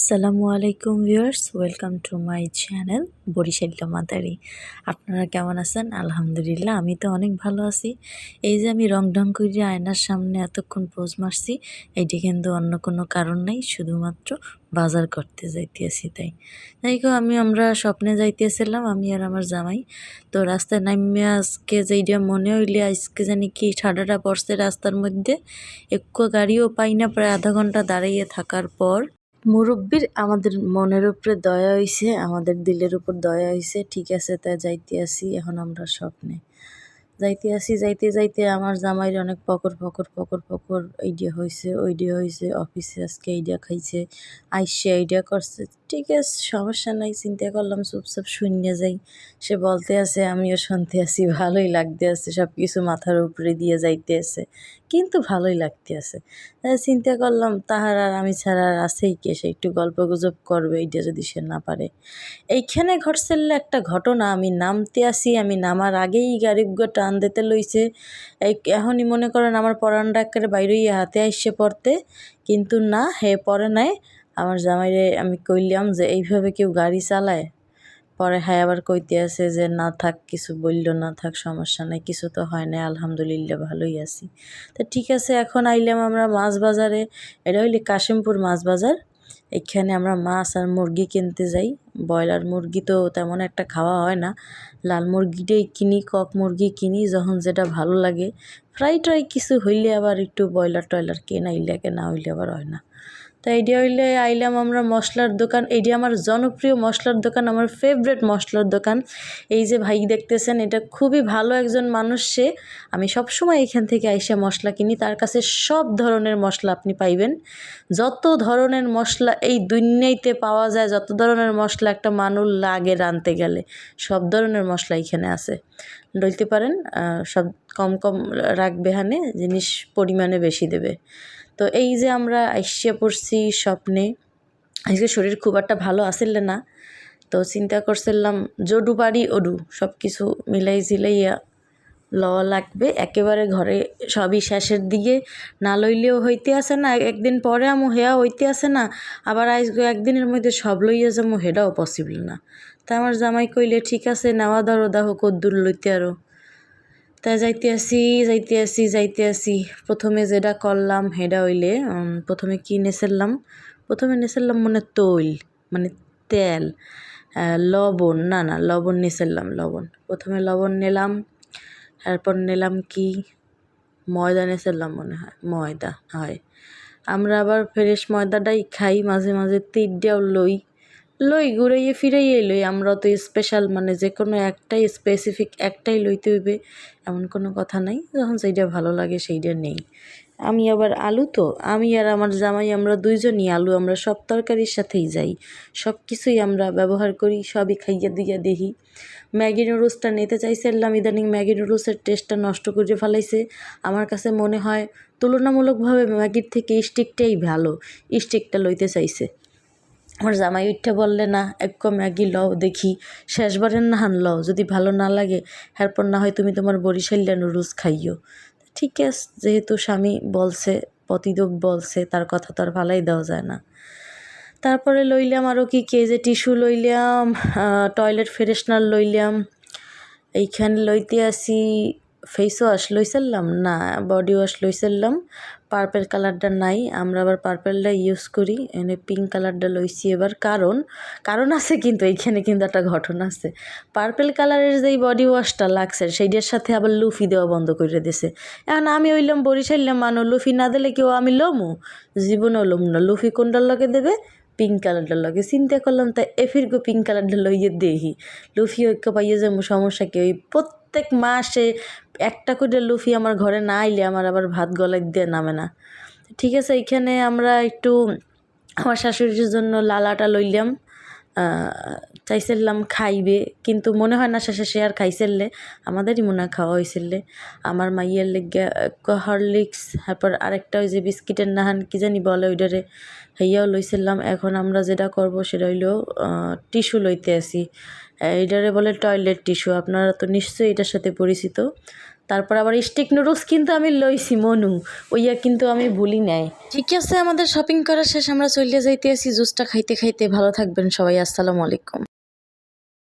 আসসালামু আলাইকুম viewers, welcome to my channel Barishalla Madari. আপনারা কেমন আছেন? আলহামদুলিল্লাহ, আমি তো অনেক ভালো আছি। এই যে আমি রং ঢং করে আয়নার সামনে এতক্ষণ পোজ মারছি, এইটি কিন্তু অন্য কোনো কারণ নাই, শুধুমাত্র বাজার করতে যাইতেছি তাই। আমরা স্বপ্নে যাইতেছিলাম, আমি আর আমার জামাই। তো রাস্তায় নামিয়া আজকে যেইটা মনে হইলে আজকে জানি কি ঠাডাটা পড়ছে রাস্তার মধ্যে, একটু গাড়িও পাই না। প্রায় আধা ঘন্টা দাঁড়িয়ে থাকার পর মুরব্বির আমাদের মনের উপরে দয়া হইছে, আমাদের দিলের উপর দয়া হইছে। ঠিক আছে, তাই যাইতে আসি। এখন আমরা স্বপ্নে যাইতে আসি। যাইতে যাইতে আমার জামাইয়ের অনেক পকর এইডিয়া হয়েছে, ওইডিয়া হয়েছে, অফিসে আজকে এইডিয়া খাইছে, আইসে এইডিয়া করছে। ঠিক আছে, সমস্যা নাই। চিন্তা করলাম চুপচাপ শূন্য যাই। সে বলতে আছে, আমিও শুনতে আছি, ভালোই লাগতে আছে। সব কিছু মাথার উপরে দিয়ে যাইতে আছে, কিন্তু ভালোই লাগতে আছে। তাই চিন্তা করলাম, তাহার আর আমি ছাড়া আর আছেই কে, সে একটু গল্প গুজব করবে, এইটা যদি সে না পারে। এইখানে ঘটছিল একটা ঘটনা। আমি নামতে আসি, আমি নামার আগেই গাড়িগুলো টান দিতে লইছে। এখনই মনে করেন আমার পরানটা একেবারে বাইরে হাতে আইসে পড়তে, কিন্তু না, হে পরে নাই। আমার জামাইরে আমি কইলাম যে এইভাবে কেউ গাড়ি চালায়? পরে হ্যাঁ আবার কইতে আছে যে না থাক, কিছু বললো না, থাক, সমস্যা নাই, কিছু তো হয় না, আলহামদুলিল্লাহ ভালোই আছি। তো ঠিক আছে, এখন আইলাম আমরা মাছ বাজারে। এটা হইলে কাশিমপুর মাছ বাজার। এখানে আমরা মাছ আর মুরগি কিনতে যাই। ব্রয়লার মুরগি তো তেমন একটা খাওয়া হয় না, লাল মুরগিটাই কিনি, কক মুরগি কিনি, যখন যেটা ভালো লাগে। ফ্রাই ট্রাই কিছু হইলে আবার একটু ব্রয়লার টয়লার কেনাইলে, না হইলে আবার হয় না। তো এইটা হইলে আইলাম আমরা মশলার দোকান। এইটি আমার জনপ্রিয় মশলার দোকান, আমার ফেভারেট মশলার দোকান। এই যে ভাই দেখতেছেন, এটা খুবই ভালো একজন মানুষ। সে, আমি সবসময় এখান থেকে আইসা মশলা কিনি। তার কাছে সব ধরনের মশলা আপনি পাইবেন। যত ধরনের মশলা এই দুনিয়াইতে পাওয়া যায়, যত ধরনের মশলা একটা মানুষ লাগে রাঁধতে গেলে, সব ধরনের মশলা এখানে আছে। লইতে পারেন, সব কম কম রাখবে, হানে জিনিস পরিমাণে বেশি দেবে। তো এই যে আমরা আইসা পড়ছি স্বপ্নে। আজকে শরীর খুব একটা ভালো আসিল না, তো চিন্তা করছিলাম যডু পারি ওডু সব কিছু মিলাই ঝিলাইয়া লওয়া লাগবে একেবারে। ঘরে সবই শেষের দিকে, না লইলেও হইতে আসে না। একদিন পরে আমু হেয়া হইতে আসে না, আবার আজকে একদিনের মধ্যে সব লইয়া যাবো, হেডাও পসিবল না। তা আমার জামাই কইলে ঠিক আছে, নেওয়া ধরো, দেখো কদ্দূর লইতে আরো। তাই যাইতে আসি। প্রথমে যেটা করলাম হেডা হইলে, প্রথমে কি নেছিলাম, মনে তৈল, মানে তেল, লবণ, না লবণ নিয়েছিলাম, লবণ। প্রথমে লবণ নিলাম, তারপর নিলাম কি ময়দা নিয়েছিলাম, মনে হয় ময়দা হয়। আমরা আবার ফ্রেশ ময়দাটাই খাই, মাঝে মাঝে তিনটাও লই ঘুরাইয়ে ফিরাইয়ে লই। আমরা তো স্পেশাল, মানে যে কোনো একটাই স্পেসিফিক একটাই লইতে হইবে এমন কোনো কথা নাই, যখন সেইটা ভালো লাগে সেইটা নেই। আমি আবার আলু, তো আমি আর আমার জামাই আমরা দুইজনই আলু, আমরা সব তরকারির সাথেই যাই, সব কিছুই আমরা ব্যবহার করি, সবই খাইয়া দিয়া দেখি। ম্যাগি নুডলসটা নিতে চাইছিলাম, ইদানিং ম্যাগি নুডলসের টেস্টটা নষ্ট করে ফেলাইছে। আমার কাছে মনে হয় তুলনামূলকভাবে ম্যাগির থেকে স্টিকটাই ভালো, স্টিকটা লইতে চাইছে। আমার জামাই উঠে বললে, না এক ম্যাগি লও দেখি, শেষবারের না হান লও, যদি ভালো না লাগে এরপর না হয় তুমি তোমার বরিশাল্লা নুডলস খাইও। ঠিক আছে, যেহেতু স্বামী বলছে, পতিদেব বলছে, তার কথা তো আর ফালাই দেওয়া যায় না। তারপরে লইলাম আরও কি কেজে টিস্যু লইলাম, টয়লেট ফ্রেশনার লইলাম। এইখানে লইতে আসি ফেস ওয়াশ লইছিলাম, না বডি ওয়াশ লইছিলাম। পার্পেল কালারটা নাই, আমরা আবার পার্পেলটা ইউজ করি, এনে পিঙ্ক কালারটা লইছি এবার। কারণ আছে, কিন্তু এইখানে কিন্তু একটা ঘটনা আছে। পার্পেল কালারের যেই বডি ওয়াশটা লাগছে, সেইটার সাথে আবার লুফি দেওয়া বন্ধ করে দিয়েছে। এখন আমি হইলাম বরিশাইলাম মানুষ, লুফি না দিলে কেউ আমি লমু? জীবনেও লম না। লুফি কোনটার লগে দেবে? পিঙ্ক কালারটার লগে। চিন্তা করলাম তাই এফিরগো পিঙ্ক কালারটা লইয়ে দেখি, লুফি ঐক্য পাইয়ে যাবো, সমস্যা কি? ওই প্রত্যেক মাসে একটা করে লুফি আমার ঘরে না আইলে আমার আবার ভাত গলায় দিয়ে নামে না। ঠিক আছে, এইখানে আমরা একটু আমার শাশুড়ির জন্য লালাটা লইলাম, চাইছিলাম খাইবে, কিন্তু মনে হয় না শেষে সে আর খাইছিললে, আমাদেরই মনে হয় খাওয়া হয়েছিললে। আমার মাইয়ের লেগে হরলিক্স, তারপর আরেকটা ওই যে বিস্কিটের নাহান কি জানি বলে, ওইটারে হইয়াও লইছিলাম। এখন আমরা যেটা করব সেটা হইলো টিস্যু লইতে আসি। এইটারে বলে টয়লেট টিস্যু, আপনারা তো নিশ্চয়ই এটার সাথে পরিচিত। তারপর আবার স্টিক নুডলস কিন্তু আমি লইছি মনু, ওইয়া কিন্তু আমি ভুলি নাই। ঠিক আছে, আমাদের শপিং করা শেষ, আমরা চলে যাইতে আছি জুসটা খাইতে খাইতে। ভালো থাকবেন সবাই, আসসালামু আলাইকুম।